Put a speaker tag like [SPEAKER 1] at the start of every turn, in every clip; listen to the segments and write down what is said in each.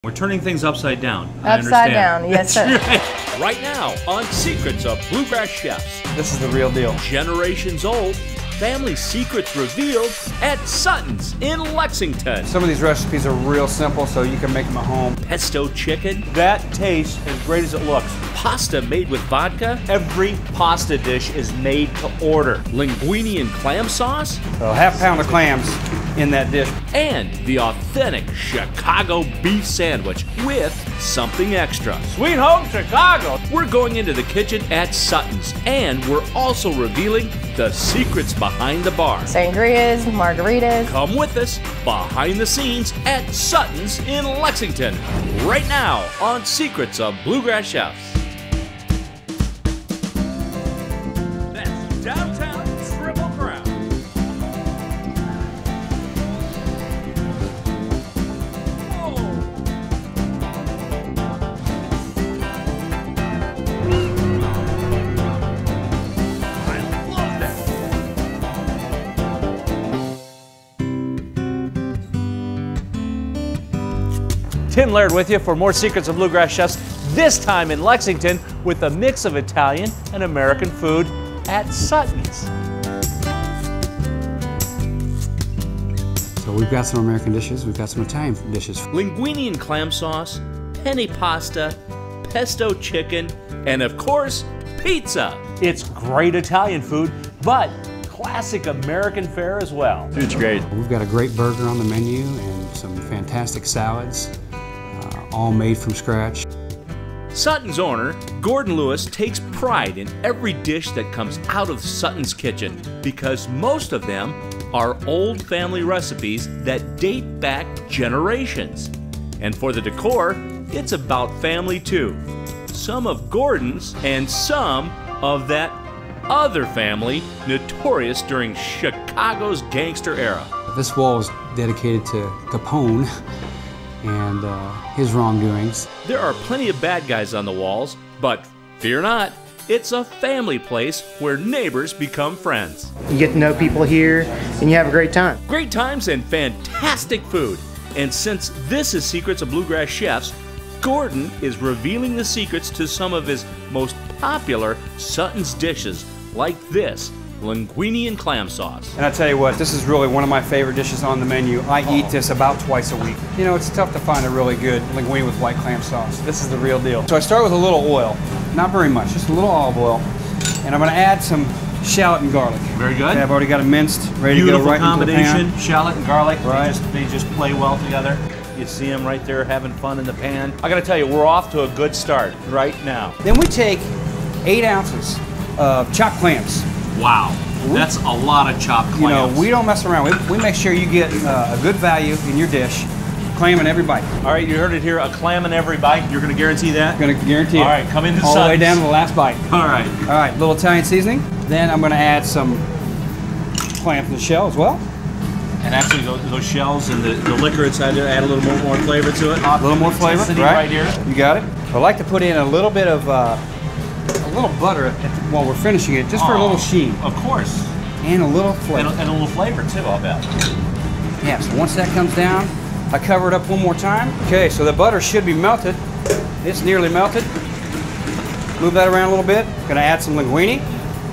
[SPEAKER 1] We're turning things upside down.
[SPEAKER 2] Upside down, yes sir.
[SPEAKER 1] Right now on Secrets of Bluegrass Chefs.
[SPEAKER 3] This is the real deal.
[SPEAKER 1] Generations old, family secrets revealed at Sutton's in Lexington.
[SPEAKER 3] Some of these recipes are real simple, so you can make them at home.
[SPEAKER 1] Pesto chicken.
[SPEAKER 4] That tastes as great as it looks.
[SPEAKER 1] Pasta made with vodka.
[SPEAKER 4] Every pasta dish is made to order.
[SPEAKER 1] Linguine and clam sauce.
[SPEAKER 3] So half pound of clams in that dish.
[SPEAKER 1] And the authentic Chicago beef sandwich with something extra.
[SPEAKER 4] Sweet home Chicago!
[SPEAKER 1] We're going into the kitchen at Sutton's, and we're also revealing the secrets behind the bar.
[SPEAKER 2] Sangrias, margaritas.
[SPEAKER 1] Come with us behind the scenes at Sutton's in Lexington, right now on Secrets of Bluegrass Chefs. That's downtown Triple Crown.
[SPEAKER 4] Tim Laird with you for more Secrets of Bluegrass Chefs, this time in Lexington with a mix of Italian and American food at Sutton's.
[SPEAKER 3] So we've got some American dishes, we've got some Italian dishes.
[SPEAKER 1] Linguine and clam sauce, penne pasta, pesto chicken, and of course, pizza.
[SPEAKER 4] It's great Italian food, but classic American fare as well.
[SPEAKER 1] It's great.
[SPEAKER 3] We've got a great burger on the menu and some fantastic salads, all made from scratch.
[SPEAKER 1] Sutton's owner, Gordon Lewis, takes pride in every dish that comes out of Sutton's kitchen because most of them are old family recipes that date back generations. And for the decor, it's about family too. Some of Gordon's and some of that other family notorious during Chicago's gangster era.
[SPEAKER 3] This wall is dedicated to Capone and his wrongdoings.
[SPEAKER 1] There are plenty of bad guys on the walls, but fear not, it's a family place where neighbors become friends.
[SPEAKER 5] You get to know people here and you have a great time.
[SPEAKER 1] Great times and fantastic food. And since this is Secrets of Bluegrass Chefs, Gordon is revealing the secrets to some of his most popular Sutton's dishes, like this linguine and clam sauce.
[SPEAKER 3] And I tell you what, this is really one of my favorite dishes on the menu. I eat this about twice a week. You know, it's tough to find a really good linguine with white clam sauce. This is the real deal. So I start with a little oil, not very much, just a little olive oil. And I'm gonna add some shallot and garlic.
[SPEAKER 4] Very good.
[SPEAKER 3] Okay, I've already got it minced, ready to go
[SPEAKER 4] Beautiful
[SPEAKER 3] right into the pan.
[SPEAKER 4] combination, shallot and garlic.
[SPEAKER 3] Right.
[SPEAKER 4] They just play well together. You see them right there having fun in the pan. I gotta tell you, we're off to a good start right now.
[SPEAKER 3] Then we take 8 ounces of chopped clams.
[SPEAKER 4] Wow, that's a lot of chopped clams.
[SPEAKER 3] You know, we don't mess around. We make sure you get a good value in your dish. Clam in every bite.
[SPEAKER 4] All right, you heard it here, a clam in every bite. You're gonna guarantee that?
[SPEAKER 3] Gonna guarantee it.
[SPEAKER 4] All right, come into
[SPEAKER 3] all the way
[SPEAKER 4] Sutton's.
[SPEAKER 3] down to the last bite.
[SPEAKER 4] All right.
[SPEAKER 3] All right, little Italian seasoning. Then I'm gonna add some clam to the shell as well.
[SPEAKER 4] And actually, those shells and the liquor inside there add a little more flavor to it.
[SPEAKER 3] A little more flavor,
[SPEAKER 4] right here.
[SPEAKER 3] You got it. I like to put in a little bit of a little butter while we're finishing it, just for a little sheen.
[SPEAKER 4] Of course.
[SPEAKER 3] And a little flavor.
[SPEAKER 4] And a little flavor too, I'll bet.
[SPEAKER 3] Yeah, so once that comes down, I cover it up one more time. Okay, so the butter should be melted. It's nearly melted. Move that around a little bit. Gonna add some linguine.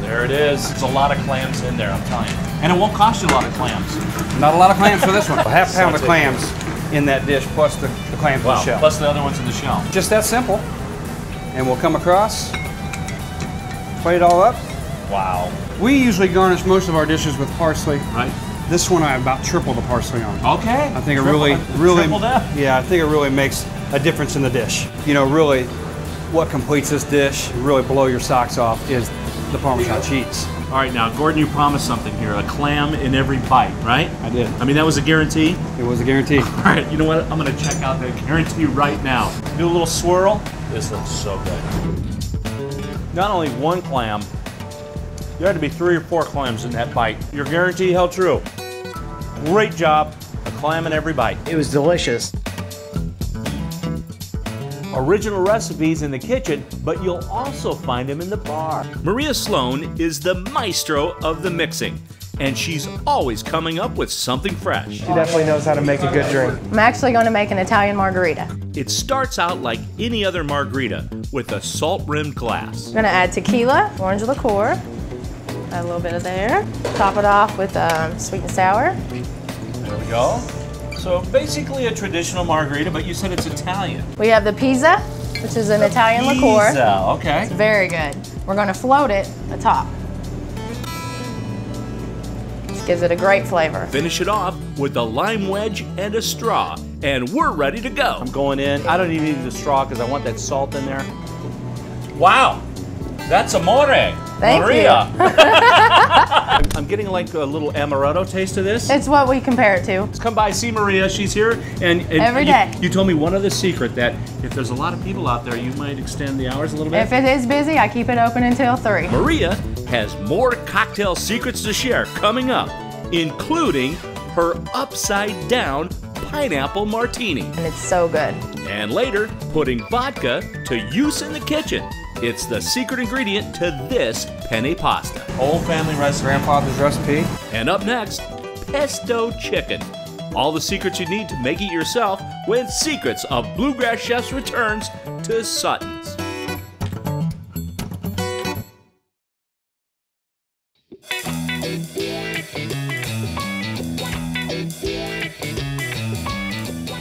[SPEAKER 4] There it is. There's a lot of clams in there, I'm telling you. And it won't cost you a lot of clams.
[SPEAKER 3] Not a lot of clams for this one. A half pound of clams in that dish, plus the clams in the shell.
[SPEAKER 4] Plus the other ones in the shell.
[SPEAKER 3] Just that simple. And we'll come across, plate it all up.
[SPEAKER 4] Wow.
[SPEAKER 3] We usually garnish most of our dishes with parsley.
[SPEAKER 4] Right.
[SPEAKER 3] This one I about triple the parsley on.
[SPEAKER 4] Okay.
[SPEAKER 3] I think it really
[SPEAKER 4] yeah,
[SPEAKER 3] I think it really makes a difference in the dish. You know, really what completes this dish, really blow your socks off, is the Parmesan cheese.
[SPEAKER 4] All right, now Gordon, you promised something here, a clam in every bite, right?
[SPEAKER 3] I did.
[SPEAKER 4] I mean, that was a guarantee?
[SPEAKER 3] It was a guarantee.
[SPEAKER 4] All right, you know what? I'm gonna check out that guarantee right now. Do a little swirl. This looks so good. Not only one clam, there had to be 3 or 4 clams in that bite. Your guarantee held true. Great job, a clam in every bite.
[SPEAKER 5] It was delicious.
[SPEAKER 4] Original recipes in the kitchen, but you'll also find them in the bar.
[SPEAKER 1] Maria Sloan is the maestro of the mixing, and she's always coming up with something fresh.
[SPEAKER 5] She definitely knows how to make a good drink.
[SPEAKER 2] I'm actually going to make an Italian margarita.
[SPEAKER 1] It starts out like any other margarita with a salt-rimmed glass.
[SPEAKER 2] I'm gonna add tequila, orange liqueur, add a little bit of there. Top it off with sweet and sour.
[SPEAKER 4] There we go. So basically a traditional margarita, but you said it's Italian.
[SPEAKER 2] We have the Pisa, which is an Italian liqueur.
[SPEAKER 4] Pizza, okay.
[SPEAKER 2] It's very good. We're gonna float it atop. This gives it a great flavor.
[SPEAKER 1] Finish it off with a lime wedge and a straw, and we're ready to go.
[SPEAKER 4] I'm going in. I don't even need the straw because I want that salt in there. Wow, that's amore.
[SPEAKER 2] Thank
[SPEAKER 4] Maria. I'm getting like a little amaretto taste of this.
[SPEAKER 2] It's what we compare it to.
[SPEAKER 4] Let's come by, see Maria. She's here. And
[SPEAKER 2] Every day.
[SPEAKER 4] You told me one other secret, that if there's a lot of people out there, you might extend the hours a little bit.
[SPEAKER 2] If it is busy, I keep it open until 3.
[SPEAKER 1] Maria has more cocktail secrets to share coming up, including her upside-down pineapple martini.
[SPEAKER 2] And it's so good.
[SPEAKER 1] And later, putting vodka to use in the kitchen. It's the secret ingredient to this penne pasta.
[SPEAKER 4] Old family recipe.
[SPEAKER 3] Grandfather's recipe.
[SPEAKER 1] And up next, pesto chicken. All the secrets you need to make it yourself when Secrets of Bluegrass Chefs returns to Suttons.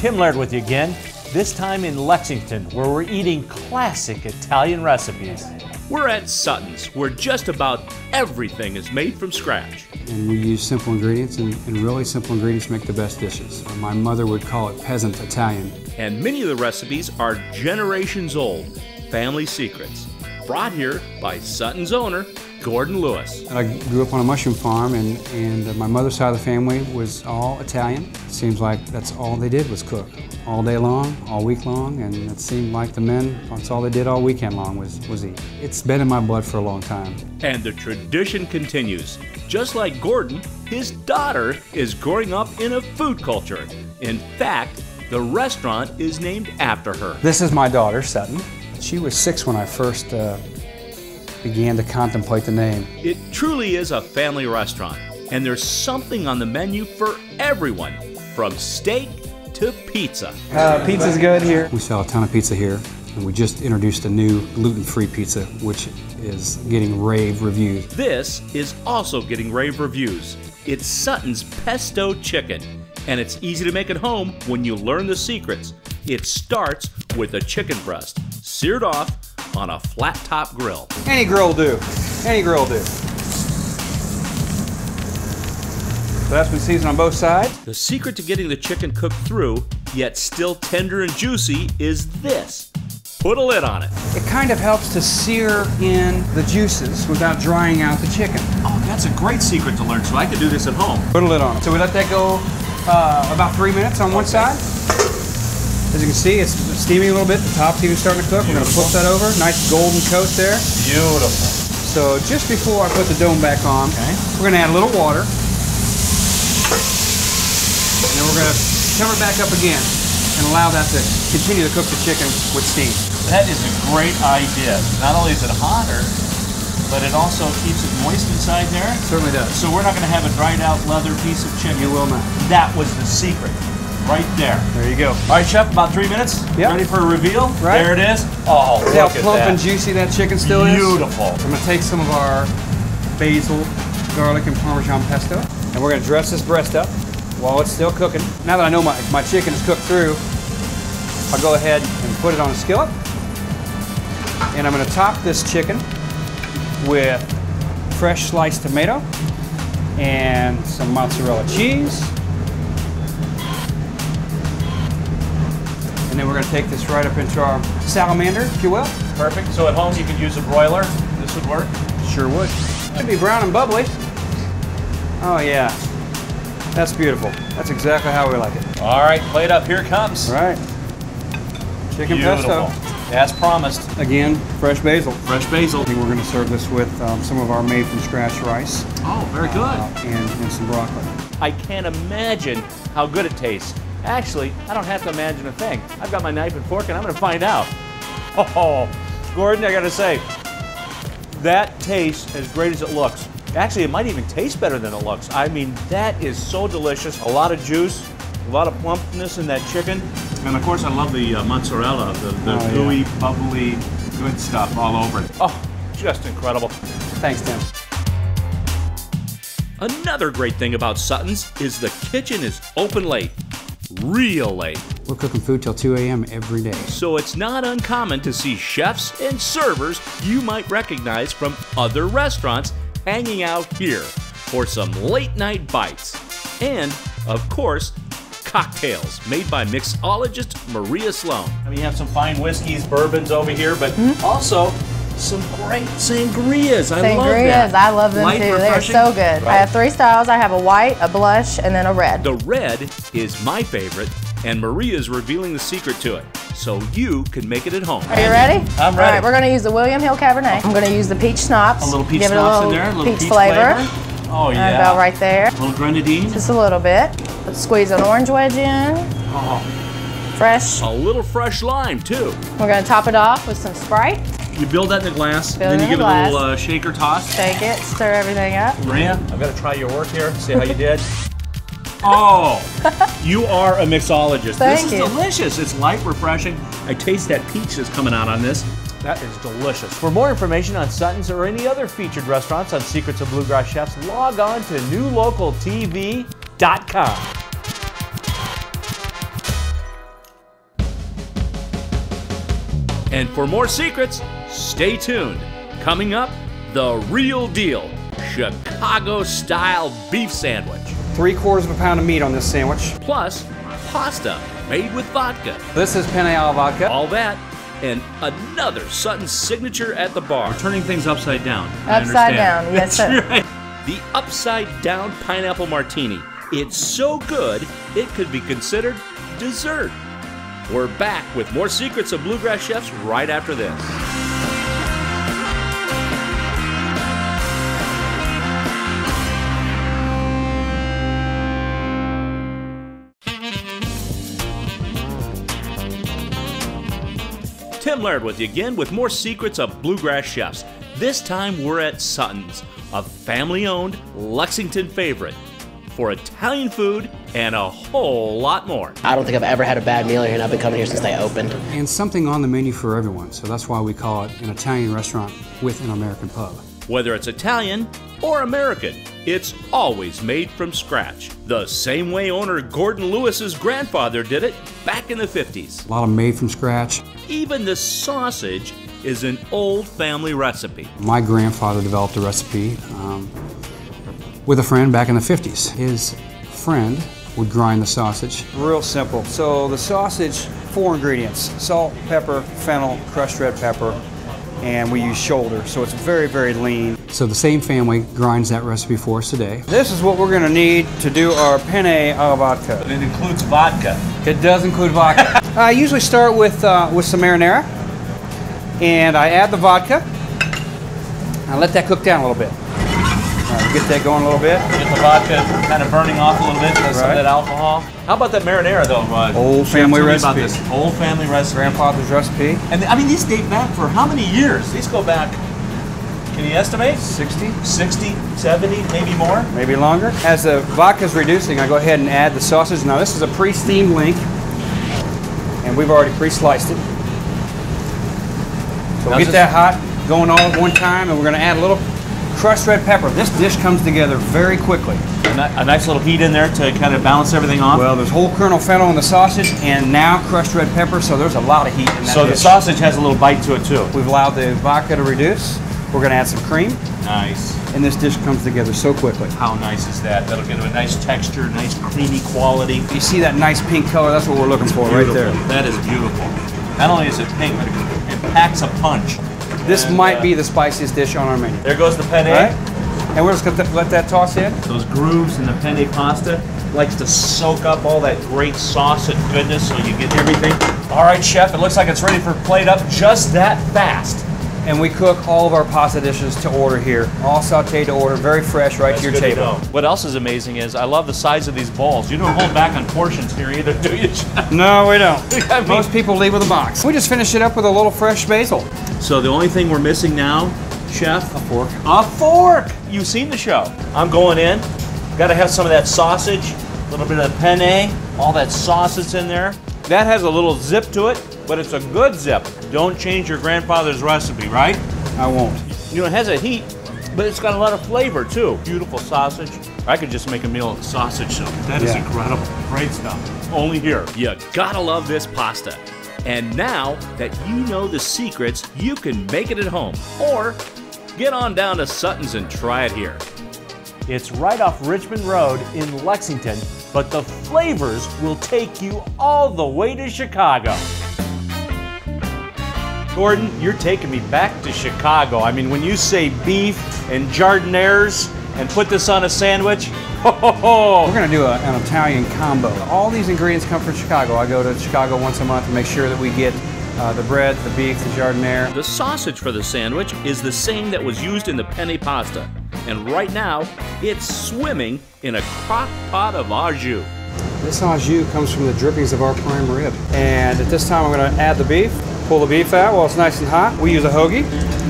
[SPEAKER 4] Tim Laird with you again, this time in Lexington, where we're eating classic Italian recipes.
[SPEAKER 1] We're at Sutton's, where just about everything is made from scratch.
[SPEAKER 3] And we use simple ingredients, and really simple ingredients make the best dishes. My mother would call it peasant Italian.
[SPEAKER 1] And many of the recipes are generations old, family secrets, brought here by Sutton's owner, Gordon Lewis.
[SPEAKER 3] I grew up on a mushroom farm, and my mother's side of the family was all Italian. It seems like that's all they did was cook. All day long, all week long, and it seemed like the men, that's all they did all weekend long was eat. It's been in my blood for a long time.
[SPEAKER 1] And the tradition continues. Just like Gordon, his daughter is growing up in a food culture. In fact, the restaurant is named after her.
[SPEAKER 3] This is my daughter, Sutton. She was 6 when I first began to contemplate the name.
[SPEAKER 1] It truly is a family restaurant, and there's something on the menu for everyone, from steak to pizza.
[SPEAKER 3] Pizza's good here. We sell a ton of pizza here, and we just introduced a new gluten-free pizza, which is getting rave reviews.
[SPEAKER 1] This is also getting rave reviews. It's Sutton's Pesto chicken, and it's easy to make at home when you learn the secrets. It starts with a chicken breast, seared off on a flat-top grill.
[SPEAKER 3] Any grill will do. Any grill will do. So that's been seasoned on both sides.
[SPEAKER 1] The secret to getting the chicken cooked through, yet still tender and juicy, is this. Put a lid on it.
[SPEAKER 3] It kind of helps to sear in the juices without drying out the chicken.
[SPEAKER 4] Oh, that's a great secret to learn, so I could do this at home.
[SPEAKER 3] Put a lid on it. So we let that go about 3 minutes on one side. As you can see, it's steaming a little bit. The top's even starting to cook. We're going to flip that over. Nice golden coat there.
[SPEAKER 4] Beautiful.
[SPEAKER 3] So just before I put the dome back on, we're going to add a little water. And then we're going to cover it back up again and allow that to continue to cook the chicken with steam.
[SPEAKER 4] That is a great idea. Not only is it hotter, but it also keeps it moist inside there.
[SPEAKER 3] It certainly does.
[SPEAKER 4] So we're not going to have a dried out leather piece of chicken.
[SPEAKER 3] You will not.
[SPEAKER 4] That was the secret. Right there.
[SPEAKER 3] There you go.
[SPEAKER 4] All right, Chef, about 3 minutes.
[SPEAKER 3] Yep.
[SPEAKER 4] Ready for a reveal?
[SPEAKER 3] Right.
[SPEAKER 4] There it is. Oh,
[SPEAKER 3] See how
[SPEAKER 4] look at
[SPEAKER 3] plump
[SPEAKER 4] that.
[SPEAKER 3] and juicy that chicken still is?
[SPEAKER 4] Beautiful.
[SPEAKER 3] I'm going to take some of our basil, garlic, and Parmesan pesto, and we're going to dress this breast up while it's still cooking. Now that I know my chicken is cooked through, I'll go ahead and put it on a skillet. And I'm going to top this chicken with fresh sliced tomato and some mozzarella cheese. And then we're going to take this right up into our salamander, if you will.
[SPEAKER 4] Perfect. So at home you could use a broiler. This would work.
[SPEAKER 3] Sure would. Should be brown and bubbly. Oh yeah, that's beautiful. That's exactly how we like it.
[SPEAKER 4] All right, plate up. Here it comes.
[SPEAKER 3] All right. Chicken
[SPEAKER 4] Beautiful.
[SPEAKER 3] pesto.
[SPEAKER 4] As promised.
[SPEAKER 3] Again, fresh basil.
[SPEAKER 4] Fresh basil.
[SPEAKER 3] I think we're going to serve this with some of our made-from-scratch rice.
[SPEAKER 4] Oh, very good.
[SPEAKER 3] And some broccoli.
[SPEAKER 1] I can't imagine how good it tastes. Actually, I don't have to imagine a thing. I've got my knife and fork and I'm going to find out. Oh, Gordon, I got to say, that tastes as great as it looks. Actually, it might even taste better than it looks. I mean, that is so delicious. A lot of juice, a lot of plumpness in that chicken.
[SPEAKER 4] And of course, I love the mozzarella, the gooey, bubbly, good stuff all over it. Oh, just incredible.
[SPEAKER 3] Thanks, Tim.
[SPEAKER 1] Another great thing about Sutton's is the kitchen is open late. Real late.
[SPEAKER 3] We're cooking food till 2 a.m. every day.
[SPEAKER 1] So it's not uncommon to see chefs and servers you might recognize from other restaurants hanging out here for some late night bites. And, of course, cocktails made by mixologist Maria Sloan.
[SPEAKER 4] I mean, you have some fine whiskeys, bourbons over here, but also some great sangrias. I love that.
[SPEAKER 2] Sangrias, I love them
[SPEAKER 4] Light,
[SPEAKER 2] too. They're
[SPEAKER 4] refreshing.
[SPEAKER 2] so good.
[SPEAKER 4] Right.
[SPEAKER 2] I have 3 styles. I have a white, a blush, and then a red.
[SPEAKER 1] The red is my favorite, and Maria's revealing the secret to it, so you can make it at home.
[SPEAKER 2] Are you ready?
[SPEAKER 4] I'm ready.
[SPEAKER 2] All right, we're going to use the William Hill Cabernet. I'm going to use the peach schnapps.
[SPEAKER 4] A little peach
[SPEAKER 2] Give it a
[SPEAKER 4] schnapps
[SPEAKER 2] little
[SPEAKER 4] in there, a little
[SPEAKER 2] peach flavor.
[SPEAKER 4] Oh, yeah.
[SPEAKER 2] About right there.
[SPEAKER 4] A little grenadine.
[SPEAKER 2] Just a little bit. Let's squeeze an orange wedge in.
[SPEAKER 4] Oh.
[SPEAKER 2] Fresh.
[SPEAKER 1] A little fresh lime, too.
[SPEAKER 2] We're going to top it off with some Sprite.
[SPEAKER 4] You build that in the glass,
[SPEAKER 2] Build
[SPEAKER 4] then
[SPEAKER 2] it
[SPEAKER 4] you
[SPEAKER 2] in
[SPEAKER 4] give
[SPEAKER 2] the
[SPEAKER 4] it a little
[SPEAKER 2] glass.
[SPEAKER 4] shaker toss.
[SPEAKER 2] Shake it, stir everything up.
[SPEAKER 4] Maria, I've got to try your work here, see how you did. Oh, you are a mixologist.
[SPEAKER 2] Thank
[SPEAKER 4] This is
[SPEAKER 2] you.
[SPEAKER 4] delicious. It's light, refreshing. I taste that peach that's coming out on this. That is delicious. For more information on Sutton's or any other featured restaurants on Secrets of Bluegrass Chefs, log on to newlocaltv.com.
[SPEAKER 1] And for more secrets, stay tuned. Coming up, the real deal Chicago-style beef sandwich.
[SPEAKER 3] 3/4 pound of meat on this sandwich.
[SPEAKER 1] Plus, pasta made with vodka.
[SPEAKER 3] This is penne alla vodka.
[SPEAKER 1] All that and another Sutton signature at the bar.
[SPEAKER 4] We're turning things upside down.
[SPEAKER 2] Upside down, yes, sir.
[SPEAKER 4] That's right.
[SPEAKER 1] The upside down pineapple martini. It's so good, it could be considered dessert. We're back with more Secrets of Bluegrass Chefs right after this. Tim Laird with you again with more Secrets of Bluegrass Chefs. This time we're at Sutton's, a family-owned Lexington favorite, for Italian food and a whole lot more.
[SPEAKER 5] I don't think I've ever had a bad meal here, and I've been coming here since they opened.
[SPEAKER 3] And something on the menu for everyone, so that's why we call it an Italian restaurant with an American pub.
[SPEAKER 1] Whether it's Italian or American, it's always made from scratch. The same way owner Gordon Lewis's grandfather did it back in the 50s.
[SPEAKER 3] A lot of made from scratch.
[SPEAKER 1] Even the sausage is an old family recipe.
[SPEAKER 3] My grandfather developed a recipe with a friend back in the 50s. His friend would grind the sausage. Real simple. So the sausage, 4 ingredients: salt, pepper, fennel, crushed red pepper, and we use shoulder, so it's very, very lean. So the same family grinds that recipe for us today. This is what we're gonna need to do our penne alla vodka.
[SPEAKER 4] But it includes vodka.
[SPEAKER 3] It does include vodka. I usually start with some marinara, and I add the vodka. I let that cook down a little bit. All right, get that going a little bit.
[SPEAKER 4] Get the vodka kind of burning off a little bit, some of that alcohol. How about that marinara though?
[SPEAKER 3] Old family
[SPEAKER 4] Tell me
[SPEAKER 3] recipe.
[SPEAKER 4] about this old family recipe.
[SPEAKER 3] Grandfather's recipe.
[SPEAKER 4] And I mean, these date back for how many years? These go back, can you estimate?
[SPEAKER 3] 60,
[SPEAKER 4] 60, 70, maybe more?
[SPEAKER 3] maybe longer. As the vodka's reducing, I go ahead and add the sausage. Now this is a pre-steamed link, and we've already pre-sliced it. So
[SPEAKER 4] Now
[SPEAKER 3] we'll get that hot, going all at one time, and we're gonna add a little crushed red pepper. This dish comes together very quickly.
[SPEAKER 4] A nice little heat in there to kind of balance everything off.
[SPEAKER 3] Well, there's whole kernel fennel in the sausage, and now crushed red pepper, so there's a lot of heat in that
[SPEAKER 4] So the
[SPEAKER 3] dish.
[SPEAKER 4] sausage has a little bite to it too.
[SPEAKER 3] We've allowed the vodka to reduce. We're gonna add some cream,
[SPEAKER 4] Nice.
[SPEAKER 3] and this dish comes together so quickly.
[SPEAKER 4] How nice is that? That'll give it a nice texture, nice creamy quality.
[SPEAKER 3] You see that nice pink color? That's what we're looking for right there.
[SPEAKER 4] Beautiful. That is beautiful. Not only is it pink, but it packs a punch.
[SPEAKER 3] This
[SPEAKER 4] And,
[SPEAKER 3] might be the spiciest dish on our menu.
[SPEAKER 4] There goes the penne.
[SPEAKER 3] Right? And we're just gonna let that toss in.
[SPEAKER 4] Those grooves in the penne pasta likes to soak up all that great sauce and goodness so you get everything. All right, chef, it looks like it's ready for plate up just that fast.
[SPEAKER 3] And we cook all of our pasta dishes to order here. All sauteed to order, very fresh, right to your table.
[SPEAKER 4] What else is amazing is I love the size of these bowls. You don't hold back on portions here either, do you, chef?
[SPEAKER 3] No, we don't.
[SPEAKER 4] I mean-
[SPEAKER 3] Most people leave with a box. We just finish it up with a little fresh basil.
[SPEAKER 4] So the only thing we're missing now, chef?
[SPEAKER 3] A fork.
[SPEAKER 4] A fork! You've seen the show. I'm going in. Got to have some of that sausage, a little bit of penne, all that sauce that's in there. That has a little zip to it, but it's a good zip. Don't change your grandfather's recipe, right?
[SPEAKER 3] I won't.
[SPEAKER 4] You know, it has a heat, but it's got a lot of flavor too. Beautiful sausage. I could just make a meal of sausage soup. That is incredible. Great stuff. Only here.
[SPEAKER 1] You gotta love this pasta. And now that you know the secrets, you can make it at home. Or get on down to Sutton's and try it here.
[SPEAKER 4] It's right off Richmond Road in Lexington, but the flavors will take you all the way to Chicago. Gordon, you're taking me back to Chicago. I mean, when you say beef and jardinières and put this on a sandwich, ho, ho, ho.
[SPEAKER 3] We're gonna do an Italian combo. All these ingredients come from Chicago. I go to Chicago once a month to make sure that we get the bread, the beef, the jardiniere.
[SPEAKER 1] The sausage for the sandwich is the same that was used in the penne pasta. And right now, it's swimming in a crock pot of au jus.
[SPEAKER 3] This au jus comes from the drippings of our prime rib. And at this time, I'm gonna add the beef, pull the beef out while it's nice and hot. We use a hoagie,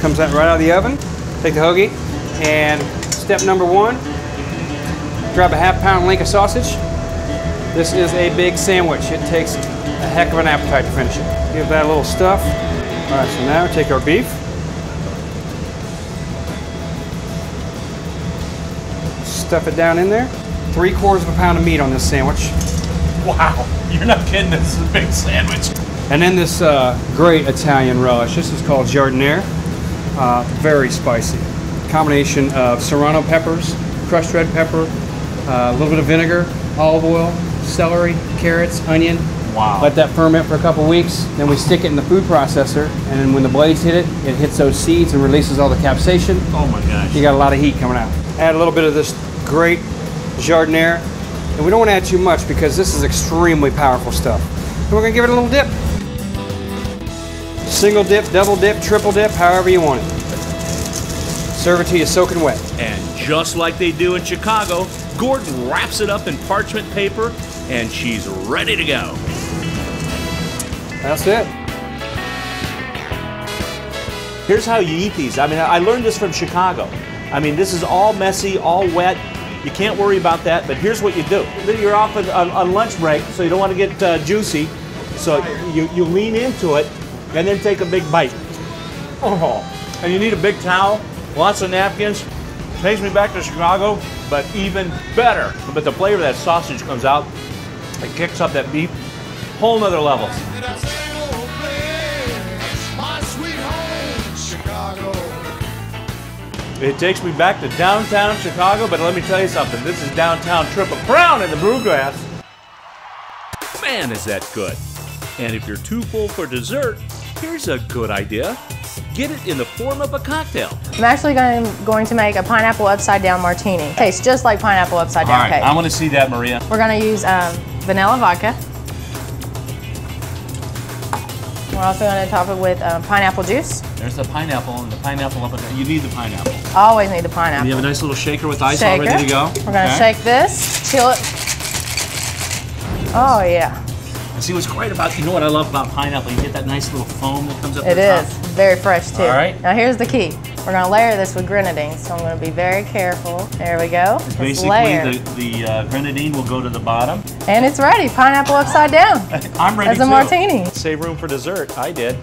[SPEAKER 3] comes out right out of the oven. Take the hoagie, and step number one, grab a half-pound link of sausage. This is a big sandwich. It takes a heck of an appetite to finish it. Give that a little stuff. All right, so now we take our beef. Stuff it down in there. 3/4 of a pound of meat on this sandwich.
[SPEAKER 4] Wow, you're not kidding, this is a big sandwich.
[SPEAKER 3] And then this great Italian relish. This is called jardiniere. Very spicy. Combination of serrano peppers, crushed red pepper, a little bit of vinegar, olive oil, celery, carrots, onion.
[SPEAKER 4] Wow.
[SPEAKER 3] Let that ferment for a couple weeks. Then we stick it in the food processor, and then when the blades hit it, it hits those seeds and releases all the capsaicin.
[SPEAKER 4] Oh my gosh.
[SPEAKER 3] You got a lot of heat coming out. Add a little bit of this great jardiniere, and we don't want to add too much because this is extremely powerful stuff. And we're gonna give it a little dip. Single dip, double dip, triple dip, however you want it. Serve it to you soaking wet.
[SPEAKER 1] And just like they do in Chicago, Gordon wraps it up in parchment paper and she's ready to go.
[SPEAKER 3] That's it.
[SPEAKER 4] Here's how you eat these. I mean, I learned this from Chicago. I mean, this is all messy, all wet. You can't worry about that, but here's what you do. You're off on lunch break, so you don't want to get juicy. So you lean into it and then take a big bite. Oh, and you need a big towel, lots of napkins. Takes me back to Chicago, but even better. But the flavor of that sausage comes out. It kicks up that beef. Whole nother level. It takes me back to downtown Chicago, but let me tell you something. This is downtown Triple Crown in the Bluegrass.
[SPEAKER 1] Man, is that good. And if you're too full for dessert, here's a good idea. Get it in the form of a cocktail.
[SPEAKER 2] I'm actually going to make a pineapple upside down martini. Tastes just like pineapple upside down cake.
[SPEAKER 4] I want to see that, Maria.
[SPEAKER 2] We're going to use vanilla vodka. We're also going to top it with pineapple juice.
[SPEAKER 4] There's the pineapple and the pineapple up there. You need the pineapple.
[SPEAKER 2] Always need the pineapple.
[SPEAKER 4] You have a nice little shaker with ice all ready to go.
[SPEAKER 2] We're going to shake this, chill it. Oh yeah.
[SPEAKER 4] And see what's great about, you know what I love about pineapple? You get that nice little foam that comes up
[SPEAKER 2] the top. It is, very fresh too.
[SPEAKER 4] All right.
[SPEAKER 2] Now here's the key. We're gonna layer this with grenadine, so I'm gonna be very careful. There we go.
[SPEAKER 4] Basically, the grenadine will go to the bottom.
[SPEAKER 2] And it's ready, pineapple upside down.
[SPEAKER 4] I'm ready
[SPEAKER 2] as a martini.
[SPEAKER 4] Save room for dessert, I did.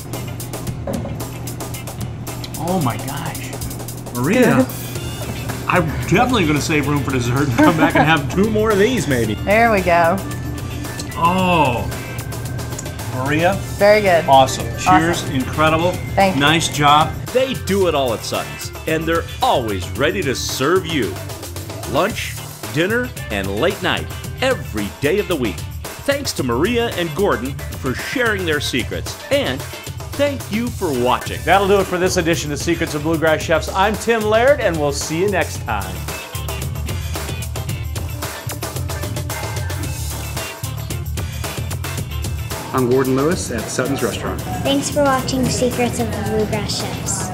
[SPEAKER 4] Oh my gosh. Maria, I'm definitely gonna save room for dessert and come back and have 2 more of these maybe.
[SPEAKER 2] There we go.
[SPEAKER 4] Oh. Maria?
[SPEAKER 2] Very good.
[SPEAKER 4] Awesome. Cheers.
[SPEAKER 2] Awesome.
[SPEAKER 4] Incredible.
[SPEAKER 2] Thank you.
[SPEAKER 4] Nice job.
[SPEAKER 1] They do it all at Sutton's, and they're always ready to serve you. Lunch, dinner, and late night, every day of the week. Thanks to Maria and Gordon for sharing their secrets, and thank you for watching.
[SPEAKER 4] That'll do it for this edition of Secrets of Bluegrass Chefs. I'm Tim Laird, and we'll see you next time.
[SPEAKER 3] I'm Gordon Lewis at Sutton's Restaurant.
[SPEAKER 6] Thanks for watching Secrets of the Bluegrass Chefs.